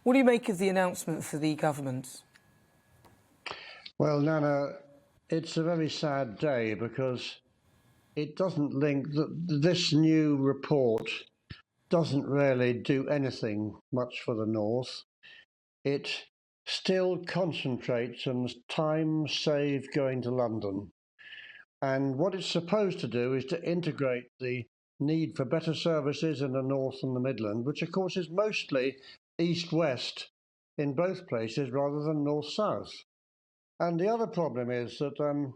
What do you make of the announcement for the government? Well, Nana, it's a very sad day because it doesn't link, this new report doesn't really do anything much for the North. It still concentrates on time saved going to London. And what it's supposed to do is to integrate the need for better services in the North and the Midland, which of course is mostly east-west in both places rather than north-south. And the other problem is that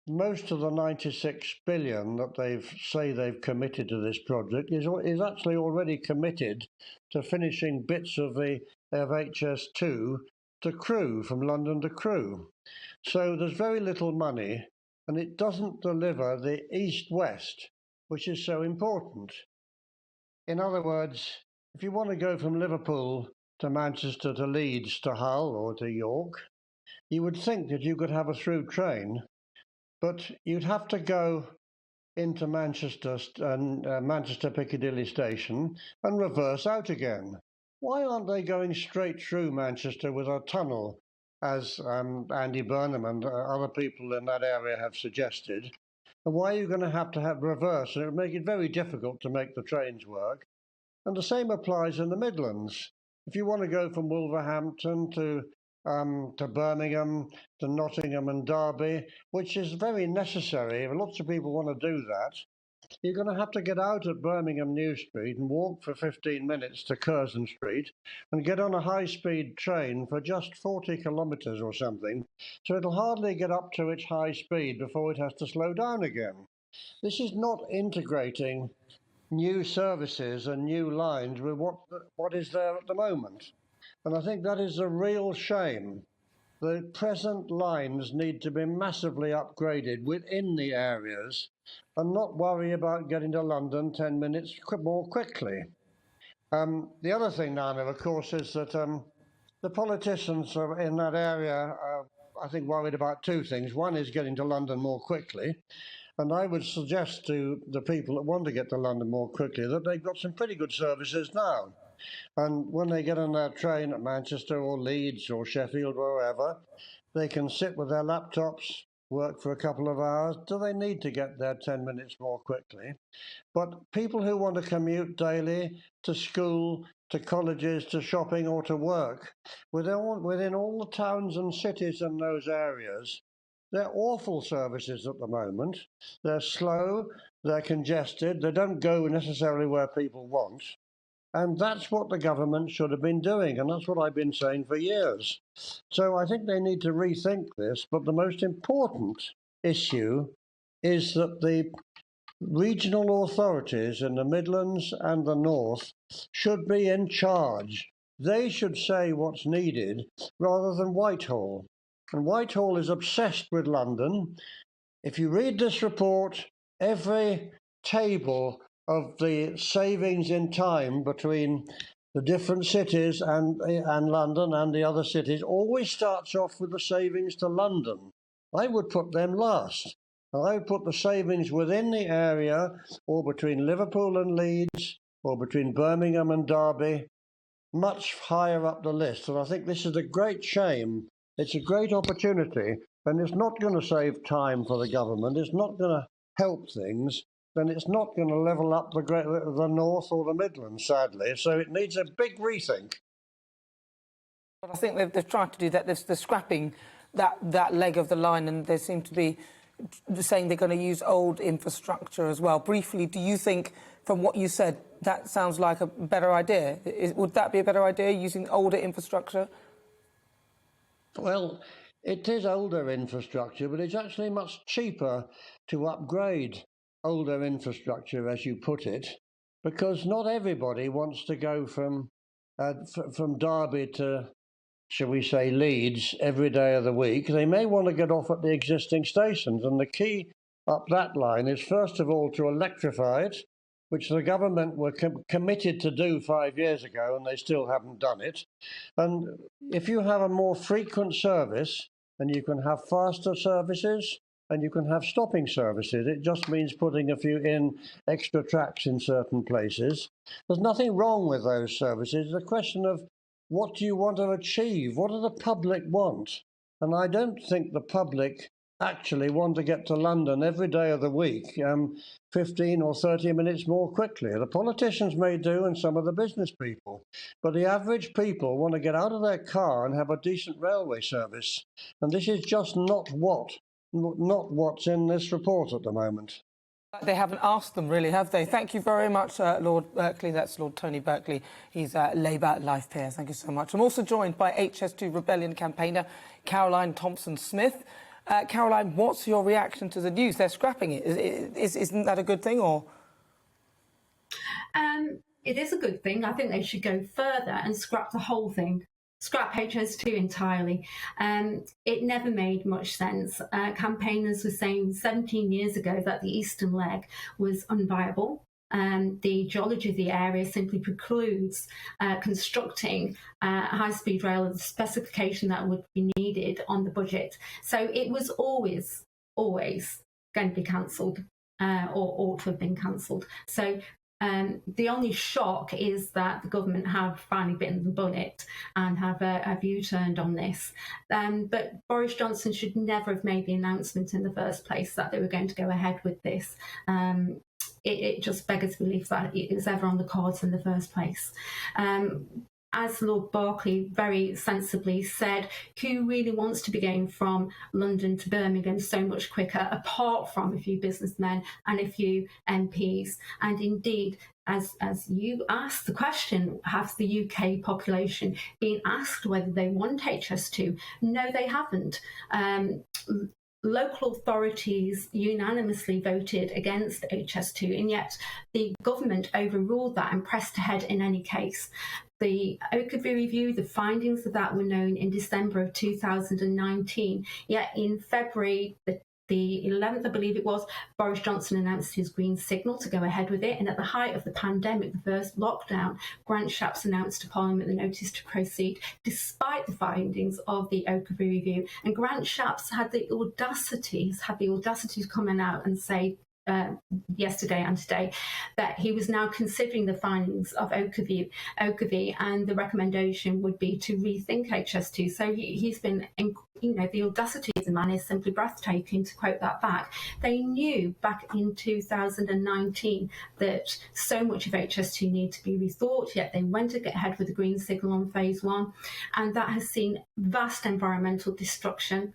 most of the 96 billion that they've committed to this project is actually already committed to finishing bits of HS2 to Crewe, from London to Crewe. So there's very little money, and it doesn't deliver the east-west, which is so important. In other words, if you want to go from Liverpool to Manchester to Leeds to Hull or to York, you would think that you could have a through train, but you'd have to go into Manchester and Manchester Piccadilly station and reverse out again. Why aren't they going straight through Manchester with a tunnel, as Andy Burnham and other people in that area have suggested? And why are you going to have reverse? And it would make it very difficult to make the trains work. And the same applies in the Midlands. If you want to go from Wolverhampton to Birmingham, to Nottingham and Derby, which is very necessary. Lots of people want to do that. You're going to have to get out at Birmingham New Street and walk for 15 minutes to Curzon Street and get on a high-speed train for just 40 kilometres or something. So it'll hardly get up to its high speed before it has to slow down again. This is not integrating new services and new lines with what is there at the moment. And I think that is a real shame. The present lines need to be massively upgraded within the areas and not worry about getting to London 10 minutes more quickly. The other thing, Nana, of course, is that the politicians in that area are, I think, worried about two things. One is getting to London more quickly. And I would suggest to the people that want to get to London more quickly that they've got some pretty good services now. And when they get on their train at Manchester or Leeds or Sheffield or wherever, they can sit with their laptops, work for a couple of hours. Do they need to get there 10 minutes more quickly? But people who want to commute daily to school, to colleges, to shopping or to work, within all the towns and cities in those areas, they're awful services at the moment. They're slow, they're congested, they don't go necessarily where people want. And that's what the government should have been doing, and that's what I've been saying for years. So I think they need to rethink this, but the most important issue is that the regional authorities in the Midlands and the North should be in charge. They should say what's needed rather than Whitehall. And Whitehall is obsessed with London. If you read this report, every table of the savings in time between the different cities and London and the other cities always starts off with the savings to London. I would put them last. I would put the savings within the area, or between Liverpool and Leeds, or between Birmingham and Derby, much higher up the list. And I think this is a great shame. It's a great opportunity, and it's not going to save time for the government. It's not going to help things. Then it's not going to level up the North or the Midlands, sadly. So it needs a big rethink. But I think they've tried to do that. They're scrapping that leg of the line, and they seem to be saying they're going to use old infrastructure as well. Briefly, do you think, from what you said, that sounds like a better idea? Would that be a better idea, using older infrastructure? Well, it is older infrastructure, but it's actually much cheaper to upgrade older infrastructure, as you put it, because not everybody wants to go from Derby to, shall we say, Leeds every day of the week. They may want to get off at the existing stations, and the key up that line is, first of all, to electrify it, which the government were committed to do 5 years ago, and they still haven't done it. And if you have a more frequent service, and you can have faster services, and you can have stopping services. It just means putting a few extra tracks in certain places. There's nothing wrong with those services. It's a question of what do you want to achieve? What do the public want? And I don't think the public actually want to get to London every day of the week 15 or 30 minutes more quickly. The politicians may do, and some of the business people. But the average people want to get out of their car and have a decent railway service. And this is just not what's in this report at the moment. They haven't asked them, really, have they? Thank you very much, Lord Berkeley. That's Lord Tony Berkeley. He's Labour Life Peer. Thank you so much. I'm also joined by HS2 Rebellion campaigner Caroline Thompson-Smith. Caroline, what's your reaction to the news? They're scrapping it. Isn't that a good thing, or...? It is a good thing. I think they should go further and scrap the whole thing. Scrap HS2 entirely. It never made much sense. Campaigners were saying 17 years ago that the eastern leg was unviable. The geology of the area simply precludes constructing high-speed rail of the specification that would be needed on the budget. So it was always going to be cancelled or ought to have been cancelled. So the only shock is that the government have finally bitten the bullet and have a view turned on this. But Boris Johnson should never have made the announcement in the first place that they were going to go ahead with this. It just beggars belief that it was ever on the cards in the first place. As Lord Berkeley very sensibly said, who really wants to be going from London to Birmingham so much quicker, apart from a few businessmen and a few MPs? And indeed, as you asked the question, has the UK population been asked whether they want HS2? No, they haven't. Local authorities unanimously voted against HS2, and yet the government overruled that and pressed ahead in any case. The Oakerview review, the findings of that were known in December of 2019, yet in February the 11th, I believe it was, Boris Johnson announced his green signal to go ahead with it. And at the height of the pandemic, the first lockdown, Grant Shapps announced to Parliament the notice to proceed, despite the findings of the Oakerview review. And Grant Shapps had the audacity to come out and say yesterday and today that he was now considering the findings of Oakerview, and the recommendation would be to rethink HS2. So he's been, the audacity of the man is simply breathtaking, to quote that back. They knew back in 2019 that so much of HS2 needed to be rethought, yet they went to get ahead with the green signal on phase one, and that has seen vast environmental destruction.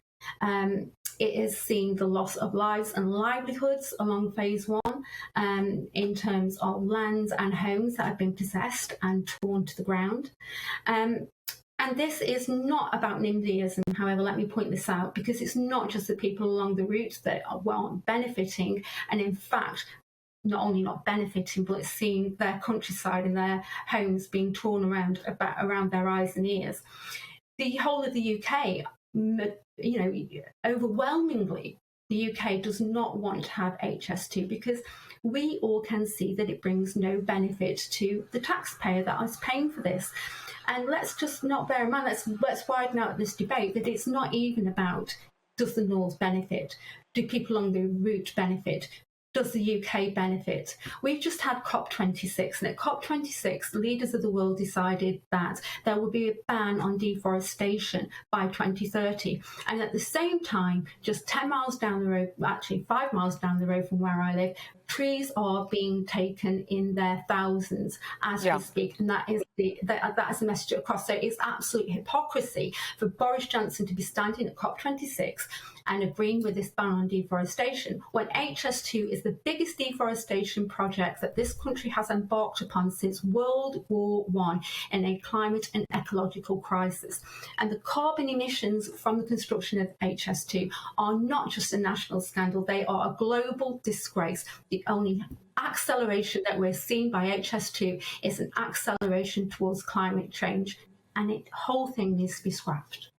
It has seen the loss of lives and livelihoods along phase one, in terms of lands and homes that have been possessed and torn to the ground. And this is not about NIMBYism, however, let me point this out, because it's not just the people along the route that are benefiting, and in fact, not only not benefiting, but seeing their countryside and their homes being torn around their eyes and ears. The whole of the UK, overwhelmingly, the UK does not want to have HS2 because we all can see that it brings no benefit to the taxpayer that is paying for this. And let's just not bear in mind, let's widen out this debate, that it's not even about, does the North benefit? Do people along the route benefit? Does the UK benefit? We've just had COP26, and at COP26, the leaders of the world decided that there will be a ban on deforestation by 2030. And at the same time, just 10 miles down the road, actually 5 miles down the road from where I live, trees are being taken in their thousands as we speak, and that is the message across. So it's absolute hypocrisy for Boris Johnson to be standing at COP26 and agreeing with this ban on deforestation when HS2 is the biggest deforestation project that this country has embarked upon since World War I in a climate and ecological crisis. And the carbon emissions from the construction of HS2 are not just a national scandal, they are a global disgrace. The only acceleration that we're seeing by HS2 is an acceleration towards climate change, and the whole thing needs to be scrapped.